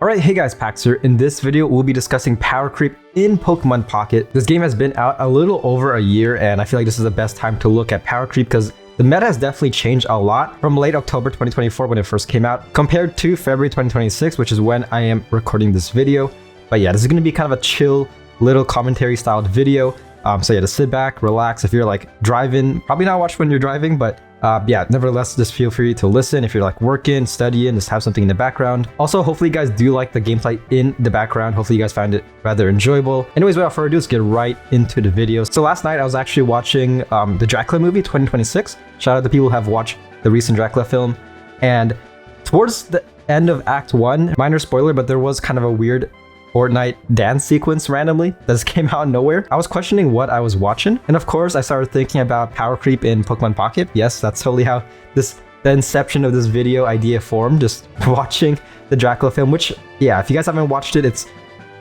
Alright, hey guys, Pax here. In this video, we'll be discussing power creep in Pokemon Pocket. This game has been out a little over a year, and I feel like this is the best time to look at power creep because the meta has definitely changed a lot from late October 2024 when it first came out, compared to February 2026, which is when I am recording this video. But yeah, this is going to be kind of a chill, little commentary styled video. So yeah, just sit back, relax. If you're like driving, probably not watch when you're driving, but yeah, nevertheless, just feel free to listen. If you're like working, studying, just have something in the background. Also, hopefully you guys do like the gameplay in the background. Hopefully you guys find it rather enjoyable. Anyways, without further ado, let's get right into the video. So last night I was actually watching the Dracula movie 2026. Shout out to people who have watched the recent Dracula film. And towards the end of Act 1, minor spoiler, but there was kind of a weird Fortnite dance sequence randomly that just came out of nowhere. I was questioning what I was watching, and of course I started thinking about power creep in Pokemon Pocket. Yes, that's totally how the inception of this video idea formed, just watching the Dracula film, which, yeah, if you guys haven't watched it, it's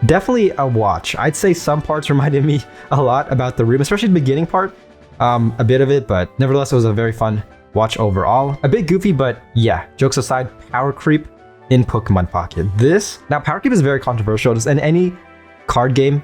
definitely a watch. I'd say some parts reminded me a lot about the room, especially the beginning part, a bit of it, but nevertheless it was a very fun watch overall. A bit goofy, but yeah, jokes aside, power creep in Pokemon Pocket. Now power creep is very controversial. Just in any card game,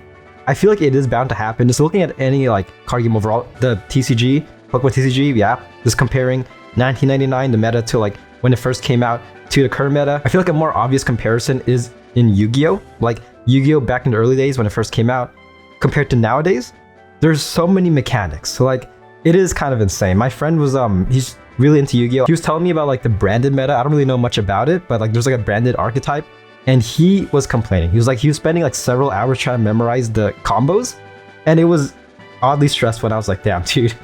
I feel like it is bound to happen. Just looking at any like card game overall, the TCG, Pokemon TCG, yeah, just comparing 1999, the meta, to like when it first came out to the current meta. I feel like a more obvious comparison is in Yu-Gi-Oh! Like Yu-Gi-Oh! Back in the early days when it first came out, compared to nowadays, there's so many mechanics. So like, it is kind of insane. My friend was, he's really into Yu-Gi-Oh! He was telling me about like the branded meta. I don't really know much about it, but like there's like a branded archetype, and he was complaining. He was spending like several hours trying to memorize the combos, and it was oddly stressful. And I was like, damn, dude,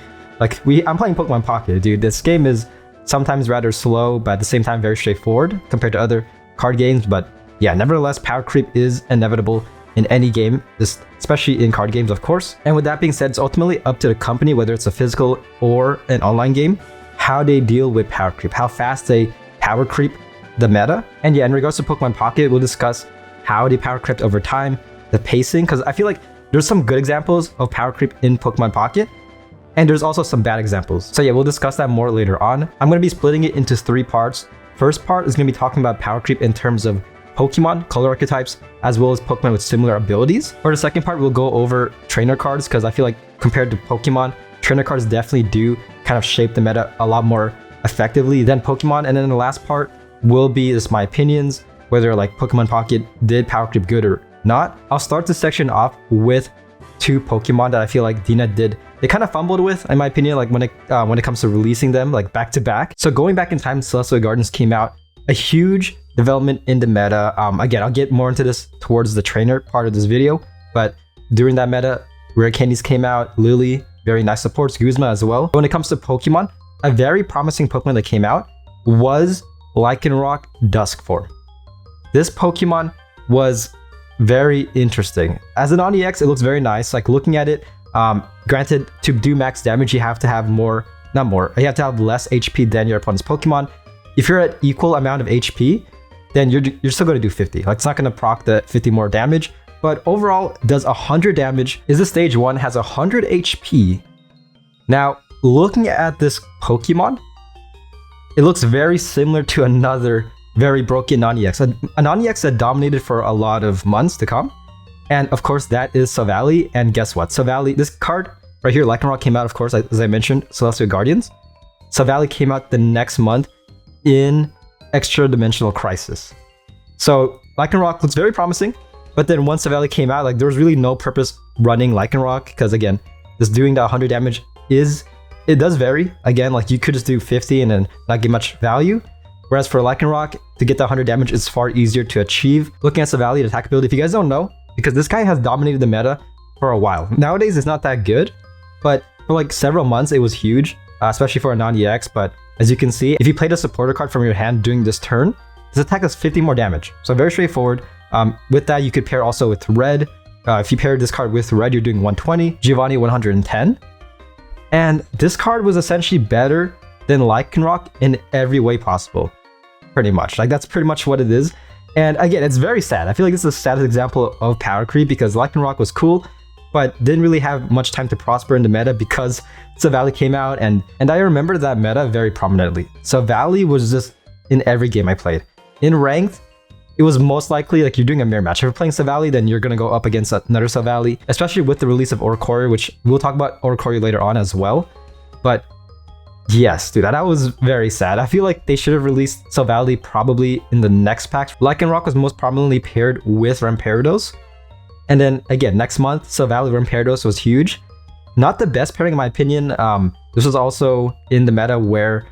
like I'm playing Pokemon Pocket, dude. This game is sometimes rather slow, but at the same time very straightforward compared to other card games. But yeah, nevertheless, power creep is inevitable in any game, especially in card games, of course. And with that being said, it's ultimately up to the company, whether it's a physical or an online game, how they deal with power creep, how fast they power creep the meta. And yeah, in regards to Pokemon Pocket, we'll discuss how they power crept over time, the pacing, because I feel like there's some good examples of power creep in Pokemon Pocket, and there's also some bad examples. So yeah, we'll discuss that more later on. I'm going to be splitting it into 3 parts. First part is going to be talking about power creep in terms of Pokemon, color archetypes, as well as Pokemon with similar abilities. For the second part, we'll go over trainer cards, because I feel like compared to Pokemon, trainer cards definitely do kind of shape the meta a lot more effectively than Pokemon. And then the last part will be just my opinions, whether like Pokemon Pocket did power creep good or not. I'll start this section off with 2 Pokemon that I feel like DNET they kind of fumbled with, in my opinion, like when it comes to releasing them like back to back. So going back in time, Celestial Gardens came out, a huge development in the meta. Again, I'll get more into this towards the trainer part of this video, but during that meta, Rare Candies came out, Lily, very nice supports, Guzma as well. When it comes to Pokemon, a very promising Pokemon that came out was Lycanroc Dusk Form. This Pokemon was very interesting. As an on-EX, it looks very nice. Like looking at it, granted, to do max damage, you have to have you have to have less HP than your opponent's Pokemon. If you're at equal amount of HP, then you're still going to do 50. Like it's not going to proc the 50 more damage, but overall does 100 damage. Is the stage 1, has 100 HP. Now, looking at this Pokemon, it looks very similar to another very broken non-EX. A non-EX that dominated for a lot of months to come. And of course, that is Savali. And guess what? Savali, this card right here, Lycanroc, came out, of course, as I mentioned, Celestial Guardians. Savali came out the next month in Extra Dimensional Crisis. So Lycanroc looks very promising, but then once Savali came out, like there was really no purpose running Lycanroc, because again, just doing that 100 damage it does vary. Again, like you could just do 50 and then not get much value. Whereas for Lycanroc, to get the 100 damage is far easier to achieve. Looking at Savali, attack ability, if you guys don't know, because this guy has dominated the meta for a while. Nowadays, it's not that good, but for like several months, it was huge, especially for a non-EX. But as you can see, if you played a supporter card from your hand during this turn, this attack does 50 more damage. So very straightforward. With that, you could pair also with Red. If you pair this card with Red, you're doing 120, Giovanni 110. And this card was essentially better than Lycanroc in every way possible. Pretty much. Like that's pretty much what it is. And again, it's very sad. I feel like this is the saddest example of power creep, because Lycanroc was cool, but didn't really have much time to prosper in the meta because Savali came out, and I remember that meta very prominently. Savali was just in every game I played. In ranked, it was most likely like you're doing a mirror match. If you're playing Silvally, then you're gonna go up against another Silvally, especially with the release of Oricorio, which we'll talk about Oricorio later on as well. But yes, dude, that was very sad. I feel like they should have released Silvally probably in the next pack. Lycanroc was most prominently paired with Rampardos. And then again, next month, Silvally Rampardos was huge. Not the best pairing in my opinion. This was also in the meta where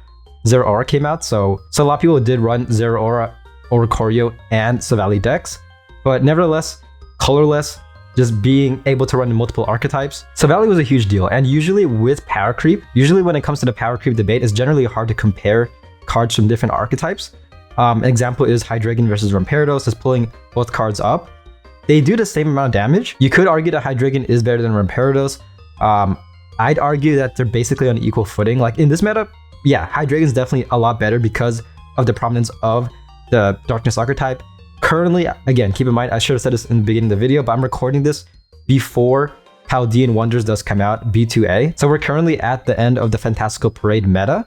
Zeraora came out. So a lot of people did run Zeraora, Oricorio, and Silvally decks. But nevertheless, colorless, just being able to run multiple archetypes. Silvally was a huge deal, and usually with power creep, when it comes to the power creep debate, it's generally hard to compare cards from different archetypes. An example is Hydreigon versus Rampardos, is pulling both cards up. They do the same amount of damage. You could argue that Hydreigon is better than Rampardos. I'd argue that they're basically on equal footing. Like in this meta, yeah, Hydreigon is definitely a lot better because of the prominence of the Darkness archetype. Currently, again, keep in mind, I should have said this in the beginning of the video, but I'm recording this before Paldean Wonders does come out, B2A. So we're currently at the end of the Fantastical Parade meta,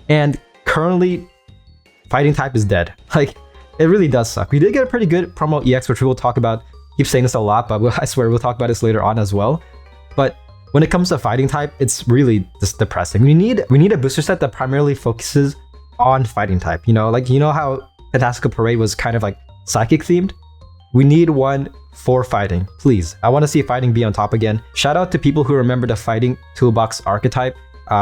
and currently, Fighting type is dead. Like, it really does suck. We did get a pretty good promo EX, which we will talk about. Keep saying this a lot, but I swear we'll talk about this later on as well. But when it comes to Fighting type, it's really just depressing. We need a booster set that primarily focuses on Fighting type. You know, like, you know how Fantastical Parade was kind of like Psychic themed? We need one for Fighting, please. I want to see Fighting be on top again. Shout out to people who remember the Fighting Toolbox archetype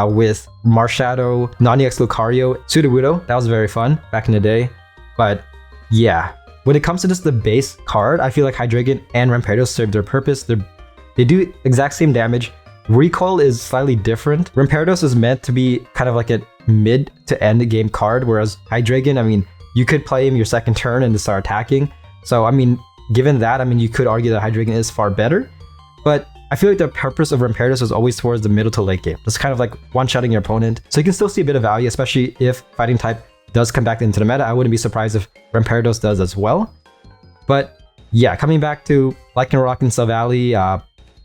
with Marshadow, Non-EX Lucario, Sudowoodo. That was very fun back in the day. But yeah, when it comes to just the base card, I feel like Hydreigon and Rampardos serve their purpose. They do exact same damage. Recoil is slightly different. Rampardos is meant to be kind of like a mid to end game card, whereas Hydreigon, I mean, you could play him your second turn and start attacking. So, I mean, given that, I mean, you could argue that Hydreigon is far better. But I feel like the purpose of Rampardos is always towards the middle to late game. It's kind of like one-shotting your opponent. So you can still see a bit of value, especially if Fighting type does come back into the meta. I wouldn't be surprised if Rampardos does as well. But yeah, coming back to Lycanroc and Silvally,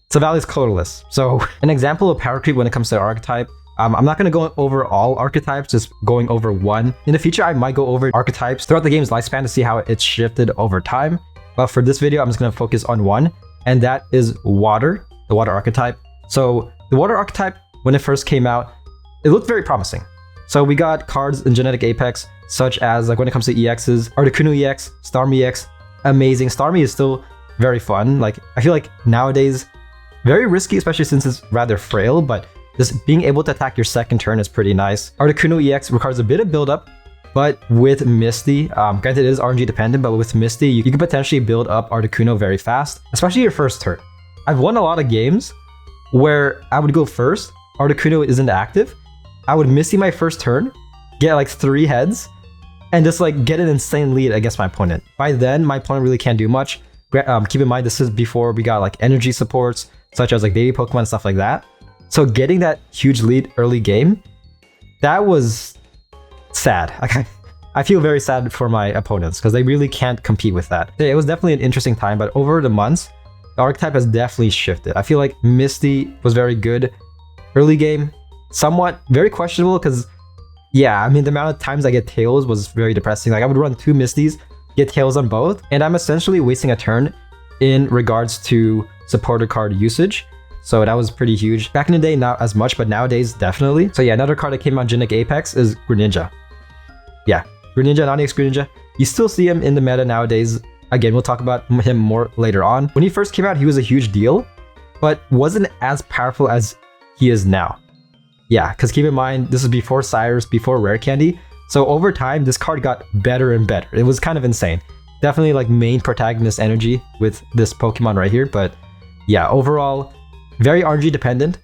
Silvally is colorless. So an example of power creep when it comes to archetype, I'm not going to go over all archetypes, just going over one. In the future, I might go over archetypes throughout the game's lifespan to see how it's shifted over time. But for this video, I'm just going to focus on one, and that is Water, the Water archetype. So the Water archetype, when it first came out, it looked very promising. So we got cards in Genetic Apex, such as, like when it comes to EXs, Articuno EX, Starmie EX, amazing. Starmie is still very fun. Like, I feel like nowadays, very risky, especially since it's rather frail, but just being able to attack your second turn is pretty nice. Articuno EX requires a bit of build-up, but with Misty, granted it is RNG dependent, but with Misty, you can potentially build up Articuno very fast, especially your first turn. I've won a lot of games where I would go first, Articuno isn't active, I would Misty my first turn, get like 3 heads, and just like get an insane lead against my opponent. By then, my opponent really can't do much. Keep in mind, this is before we got like energy supports, such as like baby Pokemon and stuff like that. So getting that huge lead early game, that was sad. Like, I feel very sad for my opponents because they really can't compete with that. It was definitely an interesting time, but over the months, the archetype has definitely shifted. I feel like Misty was very good early game, somewhat very questionable because, yeah, I mean, the amount of times I get Tails was very depressing. Like, I would run 2 Misties, get Tails on both, and I'm essentially wasting a turn in regards to supporter card usage. So that was pretty huge. Back in the day, not as much, but nowadays, definitely. So yeah, another card that came on Genetic Apex is Greninja. Yeah, Greninja, non-EX Greninja. You still see him in the meta nowadays. Again, we'll talk about him more later on. When he first came out, he was a huge deal, but wasn't as powerful as he is now. Yeah, because keep in mind, this is before Cyrus, before Rare Candy. So over time, this card got better and better. It was kind of insane. Definitely like main protagonist energy with this Pokemon right here. But yeah, overall, very RNG dependent.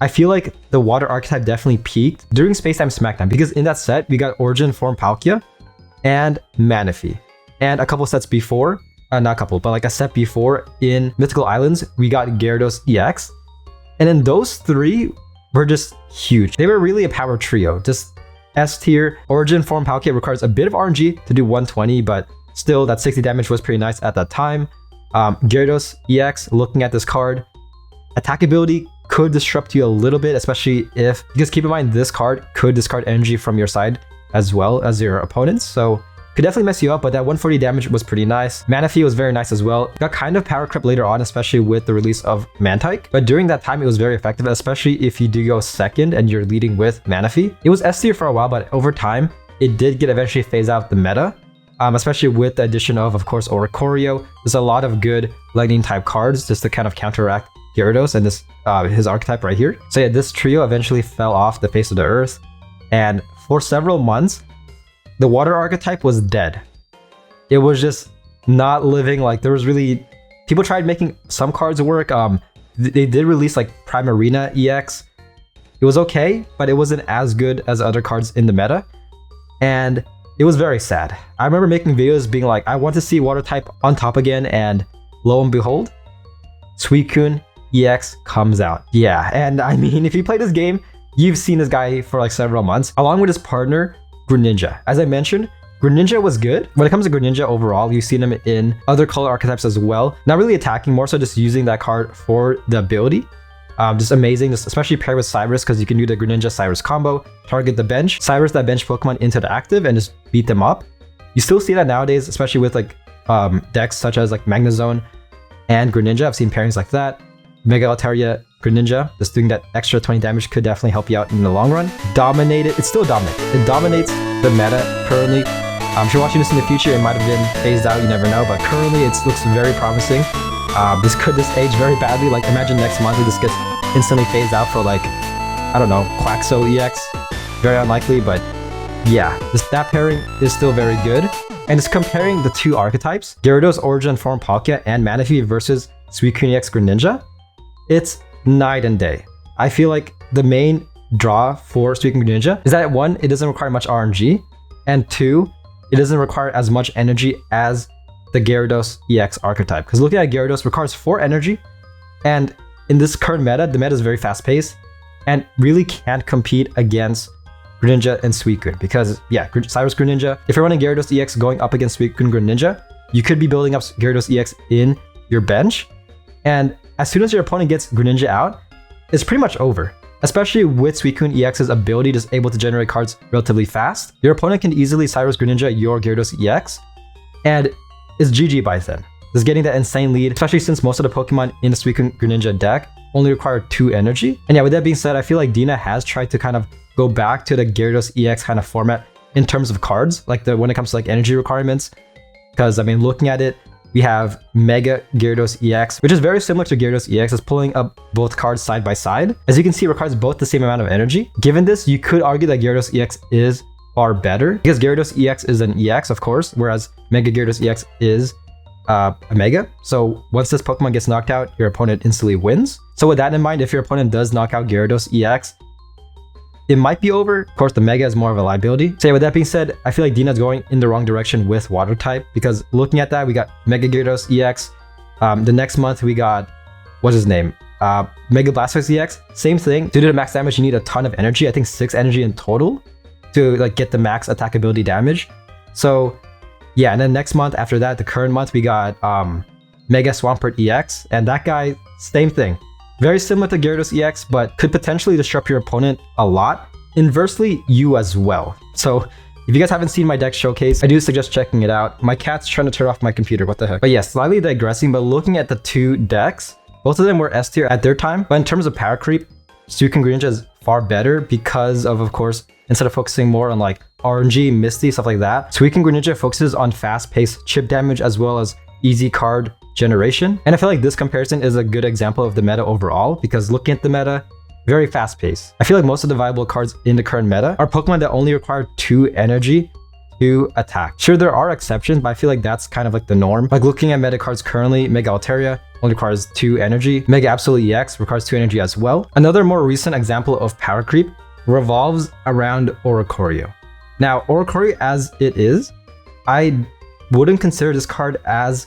I feel like the Water archetype definitely peaked during Spacetime Smackdown because in that set, we got Origin Form Palkia and Manaphy. And a couple sets before, not a couple, but like a set before in Mythical Islands, we got Gyarados EX. And then those 3 were just huge. They were really a power trio, just S tier. Origin Form Palkia requires a bit of RNG to do 120, but still that 60 damage was pretty nice at that time. Gyarados EX, looking at this card, attack ability could disrupt you a little bit, especially because keep in mind this card could discard energy from your side as well as your opponents. So could definitely mess you up, but that 140 damage was pretty nice. Manaphy was very nice as well. Got kind of power creep later on, especially with the release of Mantike, but during that time it was very effective, especially if you do go second and you're leading with Manaphy. It was S tier for a while, but over time it did get eventually phase out the meta, especially with the addition of course, Lucario. There's a lot of good lightning type cards just to kind of counteract Gyarados and this his archetype right here. So yeah, this trio eventually fell off the face of the earth, and for several months the water archetype was dead. It was just not living. Like, there was really, people tried making some cards work. They did release like Primarina EX. It was okay, but it wasn't as good as other cards in the meta, and it was very sad. I remember making videos being like, I want to see water type on top again, and lo and behold, Suicune EX comes out. Yeah, and I mean, if you play this game, you've seen this guy for like several months, along with his partner, Greninja. As I mentioned, Greninja was good. When it comes to Greninja overall, you've seen him in other color archetypes as well. Not really attacking, more so just using that card for the ability. Just amazing, especially paired with Cyrus, because you can do the Greninja Cyrus combo, target the bench, Cyrus that bench Pokemon into the active, and just beat them up. You still see that nowadays, especially with like decks such as like Magnezone and Greninja. I've seen pairings like that. Mega Altaria Greninja, just doing that extra 20 damage could definitely help you out in the long run. Dominated, it's still dominant. It dominates the meta currently. If you're watching this in the future, it might have been phased out, you never know, but currently it looks very promising. This could age very badly. Like, imagine next month this gets instantly phased out for like, I don't know, Quaxo EX. Very unlikely, but yeah, that pairing is still very good. And it's comparing the two archetypes, Gyarados Origin Form Palkia and Manaphy versus Suicune EX Greninja. It's night and day. I feel like the main draw for Suicune Greninja is that, one, it doesn't require much RNG, and two, it doesn't require as much energy as the Gyarados EX archetype. Because looking at Gyarados requires 4 energy, and in this current meta, the meta is very fast paced and really can't compete against Greninja and Suicune. Because yeah, Cyrus Greninja, if you're running Gyarados EX going up against Suicune Greninja, you could be building up Gyarados EX in your bench, and as soon as your opponent gets Greninja out, it's pretty much over. Especially with Suicune EX's ability just able to generate cards relatively fast, your opponent can easily Cyrus Greninja your Gyarados EX, and it's GG by then. Just getting that insane lead, especially since most of the Pokemon in the Suicune Greninja deck only require 2 energy. And yeah, with that being said, I feel like Dina has tried to kind of go back to the Gyarados EX kind of format in terms of cards, like when it comes to like energy requirements. Because I mean, looking at it, we have Mega Gyarados EX, which is very similar to Gyarados EX. It's pulling up both cards side by side. As you can see, it requires both the same amount of energy. Given this, you could argue that Gyarados EX is far better, because Gyarados EX is an EX, of course, whereas Mega Gyarados EX is a Mega. So once this Pokemon gets knocked out, your opponent instantly wins. So with that in mind, if your opponent does knock out Gyarados EX, it might be over. Of course, the Mega is more of a liability. So yeah, with that being said, I feel like Dina's going in the wrong direction with Water type, because looking at that, we got Mega Gyarados EX. The next month, we got, what's his name? Mega Blastoise EX. Same thing. To do the max damage, you need a ton of energy. I think 6 energy in total to like get the max attack ability damage. So yeah, and then next month after that, the current month, we got Mega Swampert EX. And that guy, same thing. Very similar to Gyarados EX, but could potentially disrupt your opponent a lot. Inversely, you as well. So if you guys haven't seen my deck showcase, I do suggest checking it out. My cat's trying to turn off my computer, what the heck. But yeah, slightly digressing, but looking at the 2 decks, both of them were S tier at their time. But in terms of power creep, Suicune Greninja is far better because of course, instead of focusing more on like RNG, Misty, stuff like that, Suicune Greninja focuses on fast-paced chip damage as well as easy card generation. And I feel like this comparison is a good example of the meta overall, because looking at the meta, very fast paced. I feel like most of the viable cards in the current meta are Pokemon that only require 2 energy to attack. Sure, there are exceptions, but I feel like that's kind of like the norm. Like looking at meta cards currently, Mega Altaria only requires 2 energy. Mega Absolute EX requires 2 energy as well. Another more recent example of power creep revolves around Lucario. Now, Lucario as it is, I wouldn't consider this card as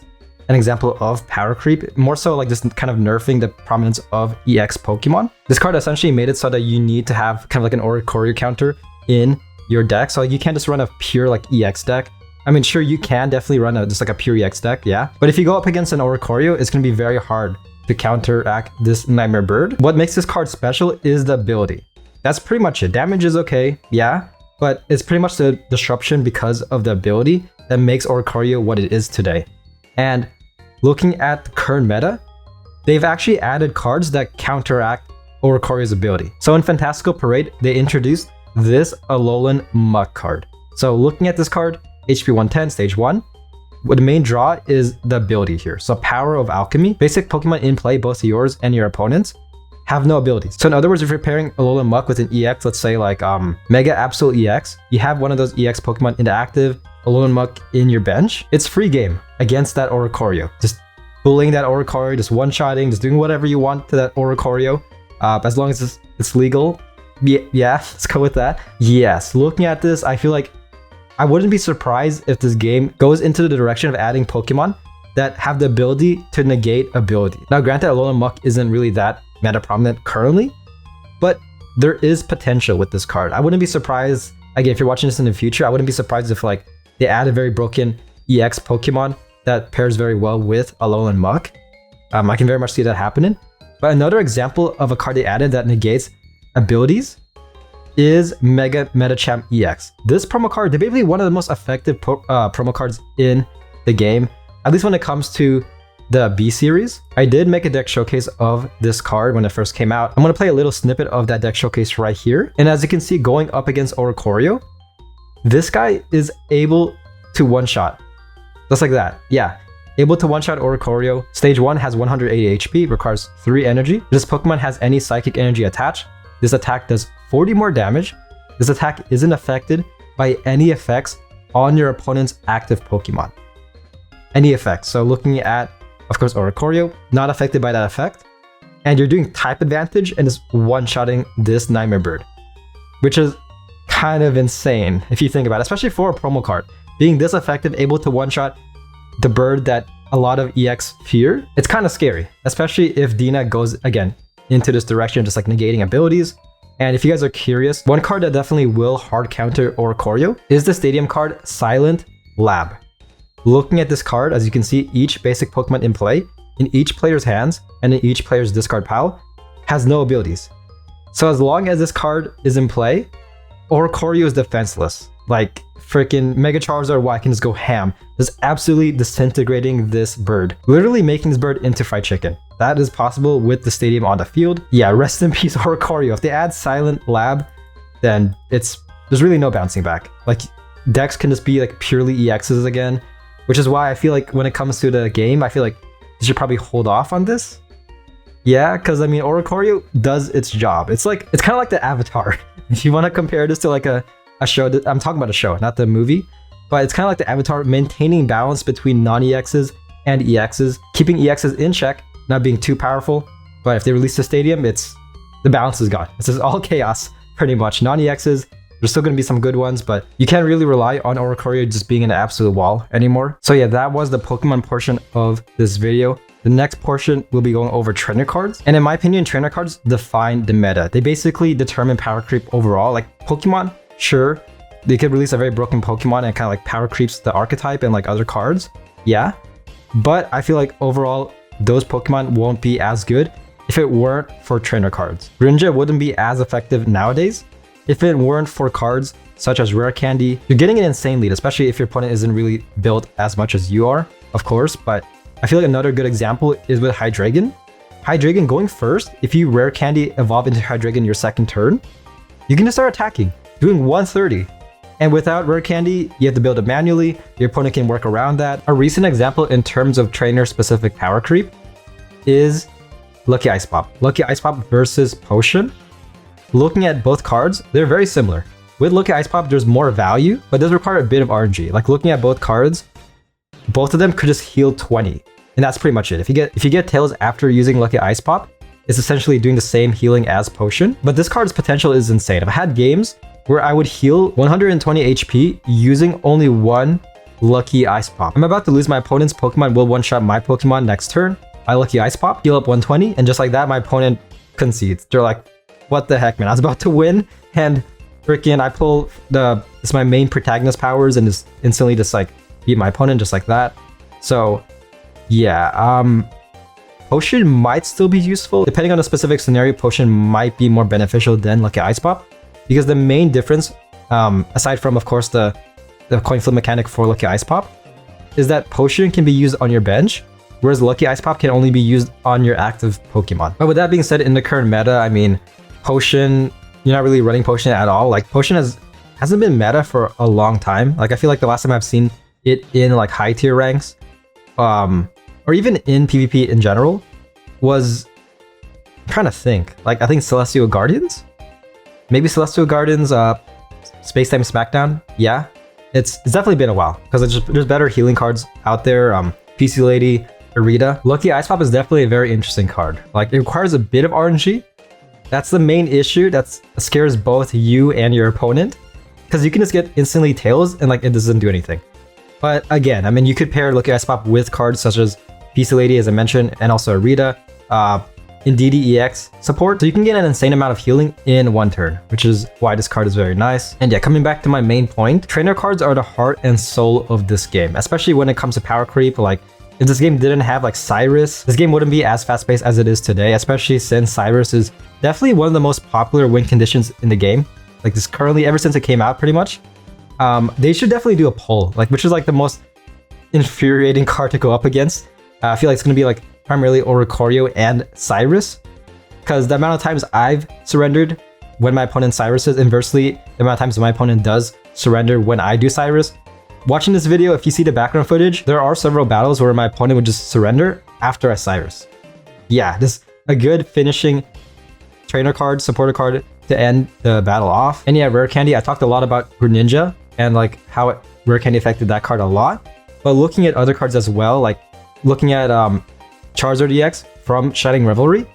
an example of power creep, more so like just kind of nerfing the prominence of EX Pokemon. This card essentially made it so that you need to have kind of like an Lucario counter in your deck. So like you can't just run a pure like EX deck. I mean, sure, you can definitely run just like a pure EX deck, yeah. But if you go up against an Lucario, it's going to be very hard to counteract this Nightmare Bird. What makes this card special is the ability. That's pretty much it. Damage is okay, yeah. but it's pretty much the disruption because of the ability that makes Oricorio what it is today. And looking at the current meta, they've actually added cards that counteract Oricorio's ability. So in Fantastical Parade, they introduced this Alolan Muck card. So looking at this card, HP 110, stage 1, what the main draw is the ability here. So Power of Alchemy. Basic Pokemon in play, both yours and your opponents, have no abilities. So in other words, if you're pairing Alolan Muck with an EX, let's say like Mega Absolute EX, you have one of those EX Pokemon in the active, Alolan Muck in your bench, it's free game against that Oricorio. Just bullying that Oricorio, just one-shotting, just doing whatever you want to that Oricorio. As long as it's legal. Yeah, let's go with that. Yes, looking at this, I feel like I wouldn't be surprised if this game goes into the direction of adding Pokemon that have the ability to negate ability. Now, granted, Alolan Muck isn't really that meta prominent currently, but there is potential with this card. I wouldn't be surprised, again, if you're watching this in the future, I wouldn't be surprised if like they add a very broken EX Pokemon that pairs very well with Alolan Muck. I can very much see that happening. But another example of a card they added that negates abilities is Mega Metachamp EX. This promo card, they're basically one of the most effective promo cards in the game, at least when it comes to the B series. I did make a deck showcase of this card when it first came out. I'm going to play a little snippet of that deck showcase right here. And as you can see, going up against Oricorio, this guy is able to one-shot. Just like that. Yeah. Able to one-shot Oricorio. Stage 1 has 180 HP, requires 3 energy. If this Pokemon has any psychic energy attached, this attack does 40 more damage. This attack isn't affected by any effects on your opponent's active Pokemon. Any effects. So looking at, of course, Oricorio, not affected by that effect. And you're doing type advantage and just one-shotting this Nightmare Bird, which is kind of insane if you think about it, especially for a promo card. Being this effective, able to one-shot the bird that a lot of EX fear, it's kind of scary, especially if Dina goes, again, into this direction, just like negating abilities. And if you guys are curious, one card that definitely will hard counter Oricorio is the Stadium card, Silent Lab. Looking at this card, as you can see, each basic Pokemon in play, in each player's hands, and in each player's discard pile, has no abilities. So as long as this card is in play, Oricorio is defenseless. Like, freaking Mega Charizard Y can just go ham, just absolutely disintegrating this bird, literally making this bird into fried chicken. That is possible with the Stadium on the field. Yeah, rest in peace Oricorio. If they add Silent Lab, then there's really no bouncing back. Like, decks can just be like purely EXs again, which is why I feel like when it comes to the game, I feel like you should probably hold off on this. Yeah, because I mean, Oricorio does its job. It's kind of like the Avatar. If you want to compare this to like a show, I'm talking about a show, not the movie, but it's kind of like the Avatar, maintaining balance between non-EXs and EXs, keeping EXs in check, not being too powerful. But if they release the Stadium, the balance is gone. It's just all chaos, pretty much. Non-EXs, there's still going to be some good ones, but you can't really rely on Oricorio just being an absolute wall anymore. So yeah, that was the Pokemon portion of this video. The next portion will be going over trainer cards. And in my opinion, trainer cards define the meta. They basically determine power creep overall. Like Pokemon, sure, they could release a very broken Pokemon and kind of like power creeps the archetype and like other cards. Yeah, but I feel like overall, those Pokemon won't be as good if it weren't for trainer cards. Greninja wouldn't be as effective nowadays if it weren't for cards such as Rare Candy. You're getting an insane lead, especially if your opponent isn't really built as much as you are, of course, but I feel like another good example is with Hydreigon. Hydreigon going first, if you Rare Candy evolve into Hydreigon your second turn, you can just start attacking, doing 130. And without Rare Candy, you have to build it manually, your opponent can work around that. A recent example in terms of trainer-specific power creep is Lucky Ice Pop. Lucky Ice Pop versus Potion. Looking at both cards, they're very similar. With Lucky Ice Pop, there's more value, but does require a bit of RNG. Like looking at both cards, both of them could just heal 20. And that's pretty much it. If you get Tails after using Lucky Ice Pop, it's essentially doing the same healing as Potion. But this card's potential is insane. I've had games where I would heal 120 HP using only one Lucky Ice Pop. I'm about to lose, my opponent's Pokemon will one-shot my Pokemon next turn. I Lucky Ice Pop, heal up 120, and just like that, my opponent concedes. They're like, what the heck, man? I was about to win, and freaking I pull it's my main protagonist powers and just instantly just like beat my opponent just like that. So yeah, Potion might still be useful. Depending on the specific scenario, Potion might be more beneficial than Lucky Ice Pop, because the main difference aside from, of course, the coin flip mechanic for Lucky Ice Pop, is that Potion can be used on your bench, whereas Lucky Ice Pop can only be used on your active Pokemon. But with that being said, in the current meta, I mean, Potion, you're not really running Potion at all. Like, Potion hasn't been meta for a long time. Like, I feel like the last time I've seen it in like high tier ranks, or even in PvP in general, was, I'm trying to think. Like, I think Celestial Guardians? Maybe Celestial Guardians, Space Time Smackdown? Yeah. It's definitely been a while, because there's better healing cards out there. PC Lady, Arita. Lucky Ice Pop is definitely a very interesting card. Like, it requires a bit of RNG. That's the main issue that scares both you and your opponent, because you can just get instantly Tails and like it doesn't do anything. But again, I mean, you could pair Lucky Ice Pop with cards such as PC Lady, as I mentioned, and also Arita, Indeedee EX support, so you can get an insane amount of healing in one turn, which is why this card is very nice. And yeah, coming back to my main point, trainer cards are the heart and soul of this game, especially when it comes to power creep. Like, if this game didn't have like Cyrus, this game wouldn't be as fast-paced as it is today, especially since Cyrus is definitely one of the most popular win conditions in the game. Like, this currently, ever since it came out, pretty much. They should definitely do a poll, like, which is like the most infuriating card to go up against. I feel like it's gonna be like primarily Lucario and Cyrus, because the amount of times I've surrendered when my opponent Cyrus is, inversely the amount of times my opponent does surrender when I do Cyrus. Watching this video, if you see the background footage, there are several battles where my opponent would just surrender after I Cyrus. Yeah, this is a good finishing trainer card, supporter card to end the battle off. And yeah, Rare Candy, I talked a lot about Greninja and like how Rare Candy affected that card a lot. But looking at other cards as well, like looking at Charizard EX from Shining Revelry,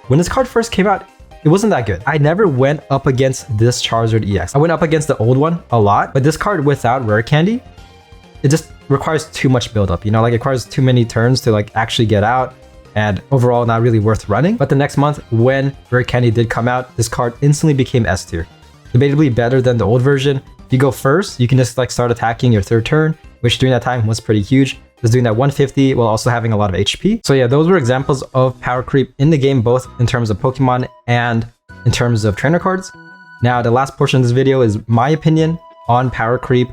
when this card first came out, it wasn't that good. I never went up against this Charizard EX. I went up against the old one a lot, but this card without Rare Candy, it just requires too much buildup, you know, like it requires too many turns to like actually get out, and overall not really worth running. But the next month when Rare Candy did come out, this card instantly became S tier. Debatably better than the old version. If you go first, you can just like start attacking your third turn, which during that time was pretty huge. Was doing that 150 while also having a lot of HP. So yeah, those were examples of power creep in the game, both in terms of Pokemon and in terms of trainer cards. Now, the last portion of this video is my opinion on power creep.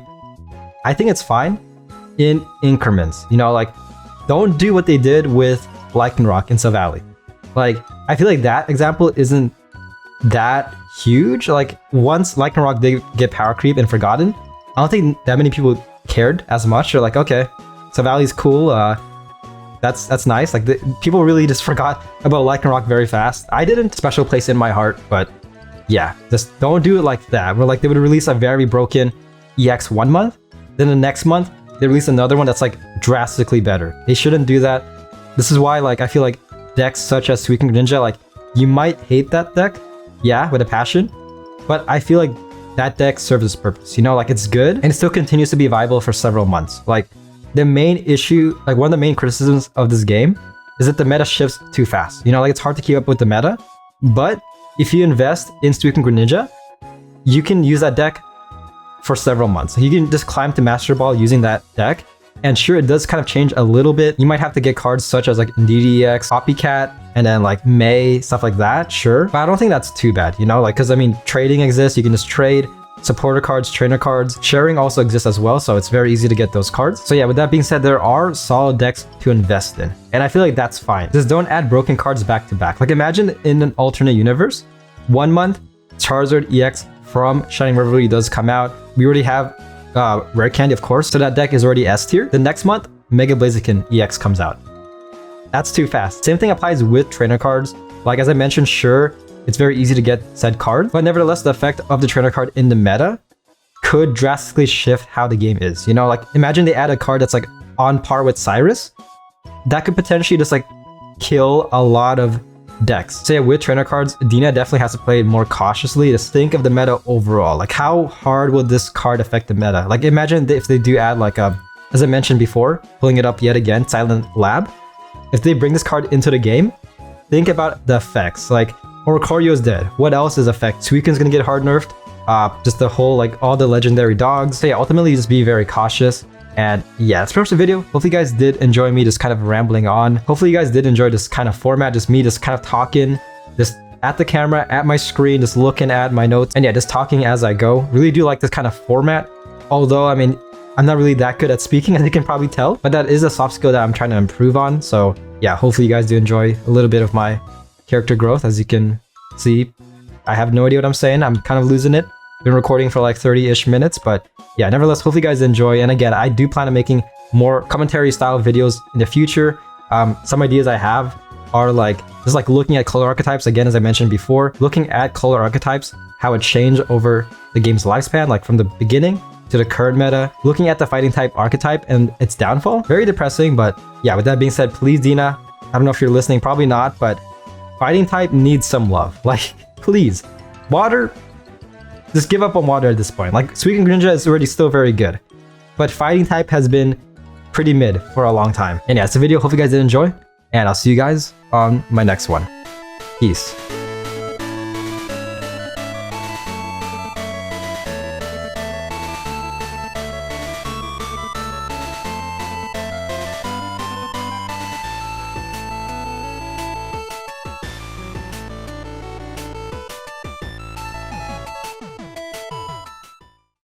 I think it's fine in increments. You know, like, don't do what they did with Lycanroc in Savali. Like, I feel like that example isn't that huge. Like, once Lycanroc did get power creep and forgotten, I don't think that many people cared as much. They're like, okay, Savali's cool, that's nice. Like, people really just forgot about Lycanroc very fast. I didn't. Special place in my heart, but yeah, just don't do it like that. Where like they would release a very broken EX one month, then the next month they release another one that's like drastically better. They shouldn't do that. This is why, like, I feel like decks such as Suicune Greninja, like, you might hate that deck, yeah, with a passion, but I feel like that deck serves its purpose. You know, like, it's good and it still continues to be viable for several months. Like, the main issue, like one of the main criticisms of this game is that the meta shifts too fast. You know, like, it's hard to keep up with the meta, but if you invest in Suicune Greninja, you can use that deck for several months. You can just climb to Master Ball using that deck, and sure, it does kind of change a little bit. You might have to get cards such as like Indeedee EX, Copycat, and then like May, stuff like that, sure. But I don't think that's too bad, you know, like, because I mean, trading exists, you can just trade. Supporter cards, trainer cards, sharing also exists as well, so it's very easy to get those cards. So yeah, with that being said, there are solid decks to invest in, and I feel like that's fine. Just don't add broken cards back to back. Like, imagine in an alternate universe, 1 month Charizard EX from Shining Revelry does come out. We already have Rare Candy, of course, so that deck is already S tier. The next month, Mega Blaziken EX comes out. That's too fast. Same thing applies with trainer cards. Like, as I mentioned, sure, it's very easy to get said card, but nevertheless, the effect of the trainer card in the meta could drastically shift how the game is. You know, like, imagine they add a card that's like on par with Cyrus. That could potentially just like kill a lot of decks. So yeah, with trainer cards, Dina definitely has to play it more cautiously. Just think of the meta overall. Like, how hard will this card affect the meta? Like, imagine if they do add like as I mentioned before, pulling it up yet again, Silent Lab. If they bring this card into the game, think about the effects. Like, Lucario is dead. What else is affect? Suicune's gonna get hard nerfed. Just the whole, like, all the legendary dogs. So yeah, ultimately just be very cautious. And yeah, that's pretty much the video. Hopefully you guys did enjoy me just kind of rambling on. Hopefully you guys did enjoy this kind of format, just me just kind of talking, just at the camera, at my screen, just looking at my notes, and yeah, just talking as I go. Really do like this kind of format. Although, I mean, I'm not really that good at speaking, as you can probably tell, but that is a soft skill that I'm trying to improve on. So yeah, hopefully you guys do enjoy a little bit of my character growth. As you can see, I have no idea what I'm saying. I'm kind of losing it. Been recording for like 30-ish minutes, but yeah, nevertheless, hopefully you guys enjoy. And again, I do plan on making more commentary style videos in the future. Some ideas I have are like just like looking at color archetypes again, as I mentioned before, looking at color archetypes, how it changed over the game's lifespan, like from the beginning to the current meta, looking at the fighting type archetype and its downfall. Very depressing, but yeah, with that being said, please, Dina, I don't know if you're listening, probably not, but fighting type needs some love. Like, please. Water, just give up on water at this point. Like, Suicune Greninja is already still very good, but fighting type has been pretty mid for a long time. And yeah, it's a video. Hope you guys did enjoy, and I'll see you guys on my next one. Peace.